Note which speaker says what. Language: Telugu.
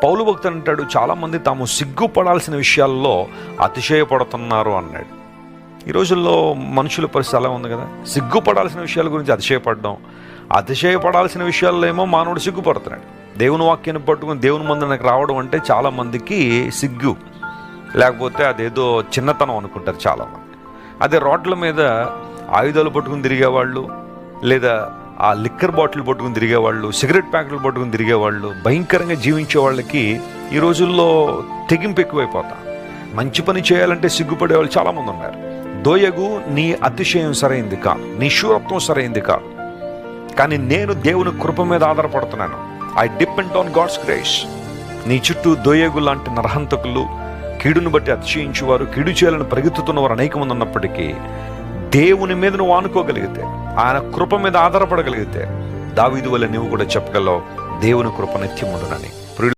Speaker 1: పౌలు భక్తుడు అంటాడు, చాలామంది తాము సిగ్గుపడాల్సిన విషయాల్లో అతిశయపడుతున్నారు అన్నాడు. ఈ రోజుల్లో మనుషుల పరిస్థితి అలా ఉంది కదా, సిగ్గుపడాల్సిన విషయాల గురించి అతిశయపడాల్సిన విషయాల్లో ఏమో మానవుడు సిగ్గుపడుతున్నాడు. దేవుని వాక్యాన్ని పట్టుకుని దేవుని మందికి రావడం అంటే చాలామందికి సిగ్గు, లేకపోతే అదేదో చిన్నతనం అనుకుంటారు చాలామంది. అదే రోడ్ల మీద ఆయుధాలు పట్టుకుని తిరిగేవాళ్ళు, లేదా ఆ లిక్కర్ బాటిల్ పట్టుకుని తిరిగేవాళ్ళు, సిగరెట్ ప్యాకెట్లు పట్టుకుని తిరిగేవాళ్ళు, భయంకరంగా జీవించే వాళ్ళకి ఈ రోజుల్లో తెగింపు ఎక్కువైపోతా. మంచి పని చేయాలంటే సిగ్గుపడే వాళ్ళు చాలామంది ఉన్నారు. దోయగు నీ అతిశయం సరైంది కాదు, నీ శూరత్వం సరైంది కాదు, కానీ నేను దేవుని కృప మీద ఆధారపడుతున్నాను. I depend on God's grace. నీ చుట్టూ దోయగు లాంటి నరహంతకులు, కీడును బట్టి అతిశయించేవారు, కీడు చేయాలని పరిగెత్తుతున్నవారు అనేక మంది ఉన్నప్పటికీ దేవుని మీద నువ్వు ఆనుకోగలిగితే, ఆయన కృప మీద ఆధారపడగలిగితే, దావీదు వల్ల నువ్వు కూడా చెప్పగలవు, దేవుని కృప నిత్యముండునని.